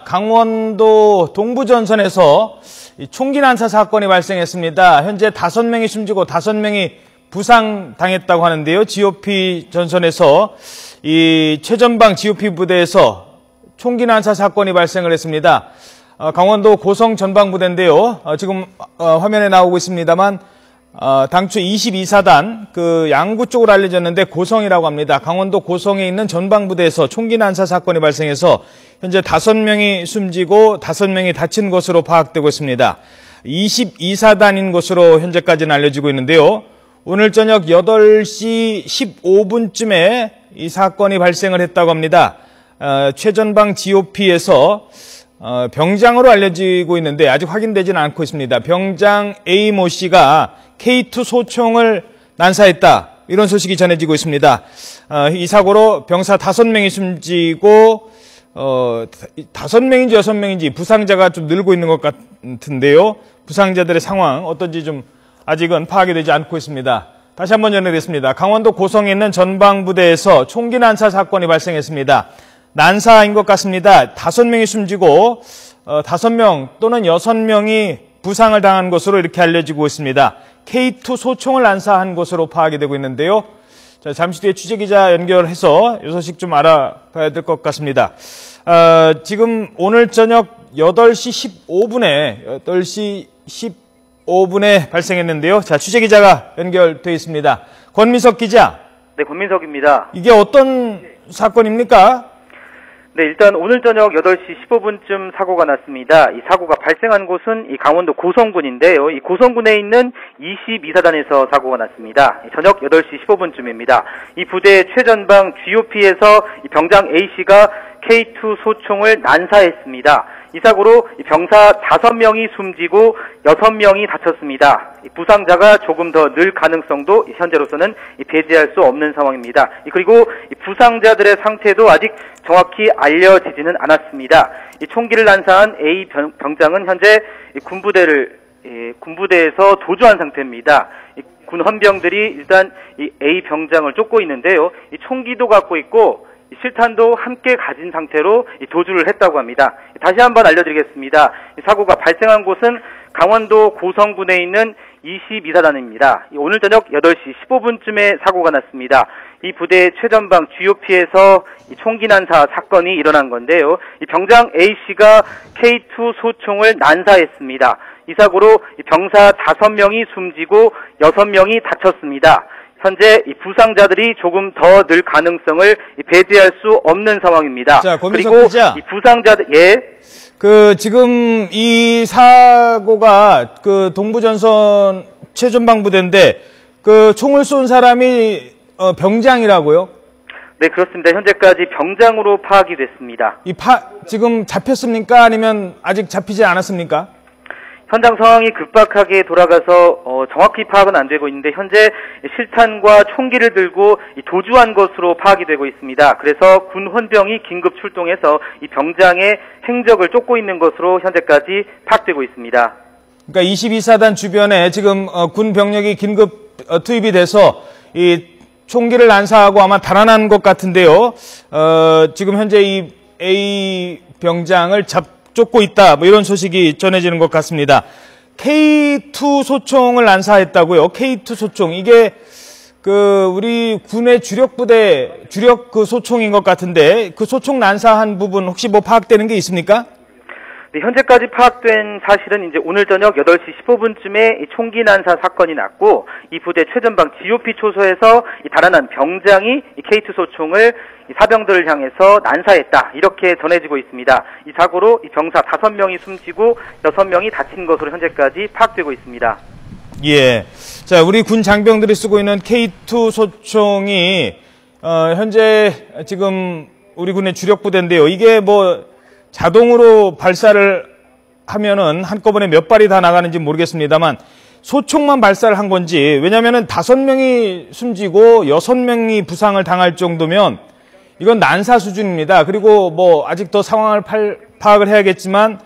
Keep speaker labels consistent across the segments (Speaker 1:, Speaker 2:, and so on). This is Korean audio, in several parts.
Speaker 1: 강원도 동부전선에서 총기 난사 사건이 발생했습니다. 현재 5명이 숨지고 5명이 부상당했다고 하는데요. GOP 전선에서 이 최전방 GOP 부대에서 총기 난사 사건이 발생을 했습니다. 강원도 고성 전방부대인데요. 지금 화면에 나오고 있습니다만 당초 22사단 그 양구 쪽으로 알려졌는데 고성이라고 합니다. 강원도 고성에 있는 전방부대에서 총기 난사 사건이 발생해서 현재 5명이 숨지고 5명이 다친 것으로 파악되고 있습니다. 22사단인 것으로 현재까지는 알려지고 있는데요. 오늘 저녁 8시 15분쯤에 이 사건이 발생을 했다고 합니다. 최전방 GOP에서 병장으로 알려지고 있는데 아직 확인되지는 않고 있습니다. 병장 A모 씨가 K2 소총을 난사했다. 이런 소식이 전해지고 있습니다. 이 사고로 병사 5명이 숨지고 5명인지 6명인지 부상자가 좀 늘고 있는 것 같은데요. 부상자들의 상황 어떤지 좀 아직은 파악이 되지 않고 있습니다. 다시 한번 전해드리겠습니다. 강원도 고성에 있는 전방부대에서 총기 난사 사건이 발생했습니다. 난사인 것 같습니다. 5명이 숨지고 5명 또는 6명이 부상을 당한 것으로 이렇게 알려지고 있습니다. K2 소총을 난사한 것으로 파악이 되고 있는데요. 자, 잠시 뒤에 취재기자 연결해서 이 소식 좀 알아봐야 될 것 같습니다. 지금 오늘 저녁 8시 15분에 발생했는데요. 자, 취재기자가 연결되어 있습니다. 권민석 기자.
Speaker 2: 네, 권민석입니다.
Speaker 1: 이게 어떤 사건입니까?
Speaker 2: 네, 일단 오늘 저녁 8시 15분쯤 사고가 났습니다. 이 사고가 발생한 곳은 이 강원도 고성군인데요. 이 고성군에 있는 22사단에서 사고가 났습니다. 저녁 8시 15분쯤입니다. 이 부대의 최전방 GOP에서 이 병장 A씨가 K2 소총을 난사했습니다. 이 사고로 병사 5명이 숨지고 6명이 다쳤습니다. 부상자가 조금 더 늘 가능성도 현재로서는 배제할 수 없는 상황입니다. 그리고 부상자들의 상태도 아직 정확히 알려지지는 않았습니다. 총기를 난사한 A 병장은 현재 군부대에서 도주한 상태입니다. 군 헌병들이 일단 이 A 병장을 쫓고 있는데요. 총기도 갖고 있고 실탄도 함께 가진 상태로 도주를 했다고 합니다. 다시 한번 알려드리겠습니다. 사고가 발생한 곳은 강원도 고성군에 있는 22사단입니다. 오늘 저녁 8시 15분쯤에 사고가 났습니다. 이 부대의 최전방 GOP에서 총기 난사 사건이 일어난 건데요. 이 병장 A씨가 K2 소총을 난사했습니다. 이 사고로 병사 5명이 숨지고 6명이 다쳤습니다. 현재 이 부상자들이 조금 더 늘 가능성을 배제할 수 없는 상황입니다.
Speaker 1: 자,
Speaker 2: 그리고
Speaker 1: 기자.
Speaker 2: 이 부상자들
Speaker 1: 지금 이 사고가 동부전선 최전방부대인데 총을 쏜 사람이 병장이라고요?
Speaker 2: 네, 그렇습니다. 현재까지 병장으로 파악이 됐습니다.
Speaker 1: 지금 잡혔습니까? 아니면 아직 잡히지 않았습니까?
Speaker 2: 현장 상황이 급박하게 돌아가서 정확히 파악은 안 되고 있는데 현재 실탄과 총기를 들고 도주한 것으로 파악이 되고 있습니다. 그래서 군 헌병이 긴급 출동해서 이 병장의 행적을 쫓고 있는 것으로 현재까지 파악되고 있습니다.
Speaker 1: 그러니까 22사단 주변에 지금 군 병력이 긴급 투입이 돼서 이 총기를 난사하고 아마 달아난 것 같은데요. 지금 현재 이 A 병장을 쫓고 있다. 뭐 이런 소식이 전해지는 것 같습니다. K2 소총을 난사했다고요. K2 소총. 이게 우리 군의 주력 소총인 것 같은데 그 소총 난사한 부분 혹시 뭐 파악되는 게 있습니까?
Speaker 2: 네, 현재까지 파악된 사실은 이제 오늘 저녁 8시 15분쯤에 총기 난사 사건이 났고 이 부대 최전방 GOP 초소에서 달아난 병장이 K2 소총을 사병들을 향해서 난사했다. 이렇게 전해지고 있습니다. 이 사고로 병사 5명이 숨지고 6명이 다친 것으로 현재까지 파악되고 있습니다.
Speaker 1: 예. 자, 우리 군 장병들이 쓰고 있는 K2 소총이 현재 지금 우리 군의 주력 부대인데요. 이게 뭐 자동으로 발사를 하면은 한꺼번에 몇 발이 다 나가는지 모르겠습니다만 소총만 발사를 한 건지, 왜냐면은 5명이 숨지고 6명이 부상을 당할 정도면 이건 난사 수준입니다. 그리고 뭐 아직 더 상황을 파악을 해야겠지만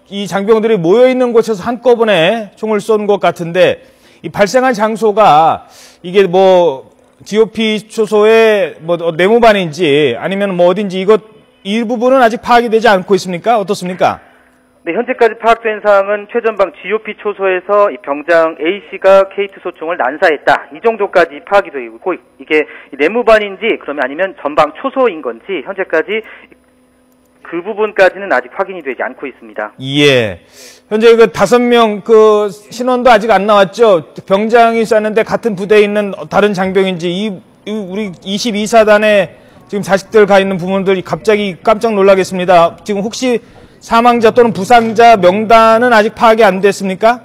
Speaker 1: 이 장병들이 모여 있는 곳에서 한꺼번에 총을 쏜 것 같은데 이 발생한 장소가 이게 뭐 GOP 초소의 뭐 네모반인지 아니면 뭐 어딘지 이 부분은 아직 파악이 되지 않고 있습니까? 어떻습니까?
Speaker 2: 네, 현재까지 파악된 사항은 최전방 GOP 초소에서 이 병장 A씨가 K2 소총을 난사했다. 이 정도까지 파악이 되고 있고, 이게 내무반인지 그러면 아니면 전방 초소인 건지 현재까지 그 부분까지는 아직 확인이 되지 않고 있습니다.
Speaker 1: 예. 현재 그 5명 그 신원도 아직 안 나왔죠. 병장이 쐈는데 같은 부대에 있는 다른 장병인지 우리 22사단에 지금 자식들 가 있는 부모들이 갑자기 깜짝 놀라겠습니다. 지금 혹시 사망자 또는 부상자 명단은 아직 파악이 안 됐습니까?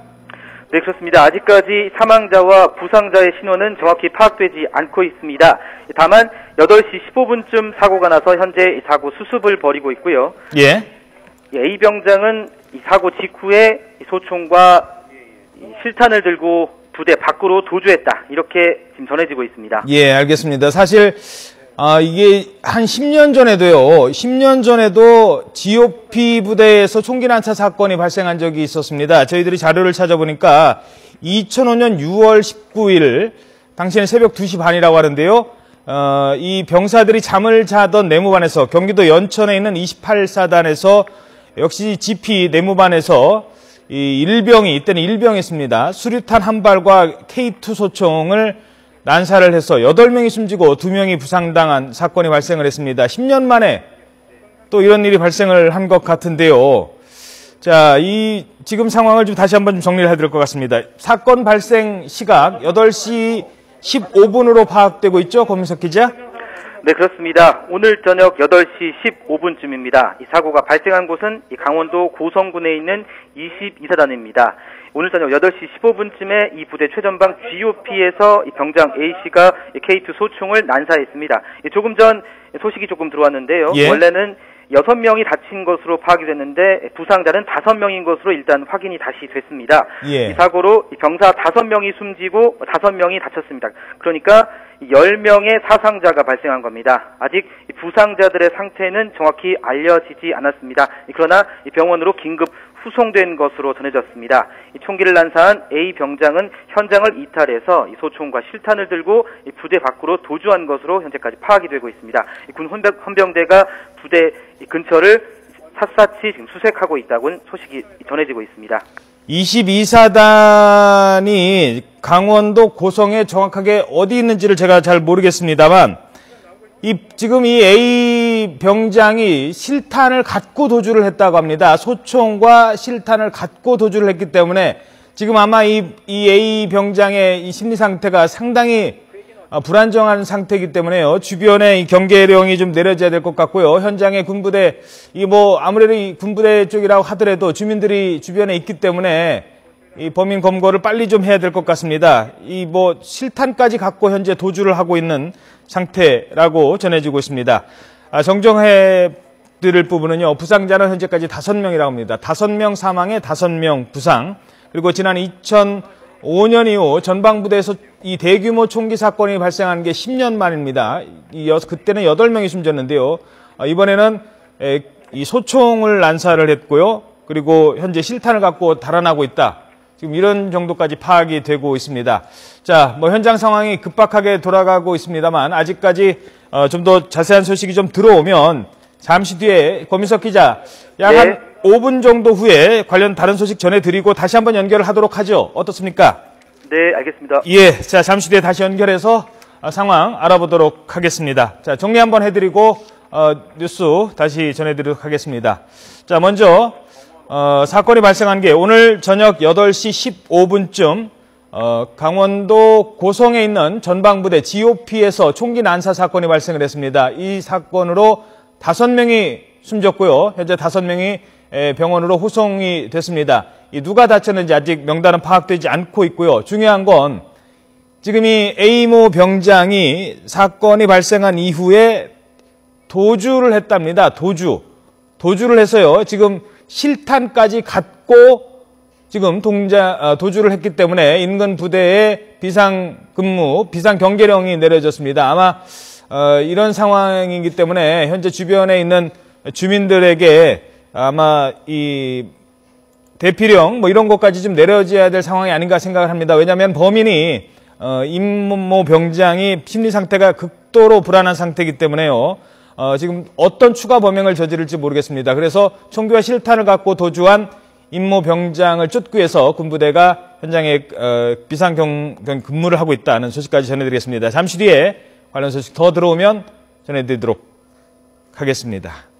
Speaker 2: 네, 그렇습니다. 아직까지 사망자와 부상자의 신원은 정확히 파악되지 않고 있습니다. 다만 8시 15분쯤 사고가 나서 현재 사고 수습을 벌이고 있고요.
Speaker 1: 예.
Speaker 2: A 병장은 이 사고 직후에 소총과 실탄을 들고 부대 밖으로 도주했다. 이렇게 지금 전해지고 있습니다.
Speaker 1: 예, 알겠습니다. 사실 이게 한 10년 전에도요. 10년 전에도 GOP 부대에서 총기 난사 사건이 발생한 적이 있었습니다. 저희들이 자료를 찾아보니까 2005년 6월 19일 당시에는 새벽 2시 반이라고 하는데요. 이 병사들이 잠을 자던 내무반에서 경기도 연천에 있는 28사단에서 역시 GP 내무반에서 이때는 일병이었습니다. 수류탄 한 발과 K2 소총을 난사를 해서 8명이 숨지고 2명이 부상당한 사건이 발생을 했습니다. 10년 만에 또 이런 일이 발생을 한 것 같은데요. 자, 이 지금 상황을 좀 다시 한번 좀 정리를 해야 될 것 같습니다. 사건 발생 시각 8시 15분으로 파악되고 있죠, 고민석 기자?
Speaker 2: 네, 그렇습니다. 오늘 저녁 8시 15분쯤입니다. 이 사고가 발생한 곳은 이 강원도 고성군에 있는 22사단입니다. 오늘 저녁 8시 15분쯤에 이 부대 최전방 GOP에서 이 병장 A씨가 K2 소총을 난사했습니다. 조금 전 소식이 조금 들어왔는데요.
Speaker 1: 예.
Speaker 2: 원래는 6명이 다친 것으로 파악이 됐는데 부상자는 5명인 것으로 일단 확인이 다시 됐습니다.
Speaker 1: 예.
Speaker 2: 이 사고로 이 병사 5명이 숨지고 5명이 다쳤습니다. 그러니까 10명의 사상자가 발생한 겁니다. 아직 부상자들의 상태는 정확히 알려지지 않았습니다. 그러나 병원으로 긴급 후송된 것으로 전해졌습니다. 총기를 난사한 A 병장은 현장을 이탈해서 소총과 실탄을 들고 부대 밖으로 도주한 것으로 현재까지 파악이 되고 있습니다. 군 헌병대가 부대 근처를 샅샅이 지금 수색하고 있다고는 소식이 전해지고 있습니다.
Speaker 1: 22사단이 강원도 고성에 정확하게 어디 있는지를 제가 잘 모르겠습니다만 지금 이 A 병장이 실탄을 갖고 도주를 했다고 합니다. 소총과 실탄을 갖고 도주를 했기 때문에 지금 아마 이 A 병장의 이 심리 상태가 상당히 불안정한 상태이기 때문에요. 주변에 이 경계령이 좀 내려져야 될 것 같고요. 현장에 군부대, 아무래도 이 군부대 쪽이라고 하더라도 주민들이 주변에 있기 때문에 이 범인 검거를 빨리 좀 해야 될 것 같습니다. 실탄까지 갖고 현재 도주를 하고 있는 상태라고 전해지고 있습니다. 정정해 드릴 부분은요. 부상자는 현재까지 5명이라고 합니다. 5명 사망에 5명 부상. 그리고 지난 2005년 이후 전방부대에서 이 대규모 총기 사건이 발생한 게 10년 만입니다. 그때는 8명이 숨졌는데요. 이번에는 이 소총을 난사를 했고요. 그리고 현재 실탄을 갖고 달아나고 있다. 지금 이런 정도까지 파악이 되고 있습니다. 자, 현장 상황이 급박하게 돌아가고 있습니다만 아직까지 좀 더 자세한 소식이 좀 들어오면 잠시 뒤에 고민석 기자 약 한 5분 정도 후에 관련 다른 소식 전해드리고 다시 한번 연결을 하도록 하죠. 어떻습니까?
Speaker 2: 네, 알겠습니다.
Speaker 1: 예, 자, 잠시 뒤에 다시 연결해서 상황 알아보도록 하겠습니다. 자, 정리 한번 해드리고 뉴스 다시 전해드리도록 하겠습니다. 자, 먼저 사건이 발생한 게 오늘 저녁 8시 15분쯤 강원도 고성에 있는 전방부대 GOP에서 총기 난사 사건이 발생을 했습니다. 이 사건으로 5명이 숨졌고요. 현재 5명이 병원으로 후송이 됐습니다. 누가 다쳤는지 아직 명단은 파악되지 않고 있고요. 중요한 건 지금 이 A모 병장이 사건이 발생한 이후에 도주를 했답니다. 도주를 해서요. 지금 실탄까지 갖고 지금 도주를 했기 때문에 인근 부대에 비상경계령이 내려졌습니다. 아마 이런 상황이기 때문에 현재 주변에 있는 주민들에게 아마 이 대피령 이런 것까지 좀 내려져야 될 상황이 아닌가 생각을 합니다. 왜냐하면 범인이 임모 병장이 심리 상태가 극도로 불안한 상태이기 때문에요. 지금 어떤 추가 범행을 저지를지 모르겠습니다. 그래서 총기와 실탄을 갖고 도주한 임모 병장을 쫓기 위해서 군부대가 현장에 비상 근무를 하고 있다는 소식까지 전해드리겠습니다. 잠시 뒤에 관련 소식 더 들어오면 전해드리도록 하겠습니다.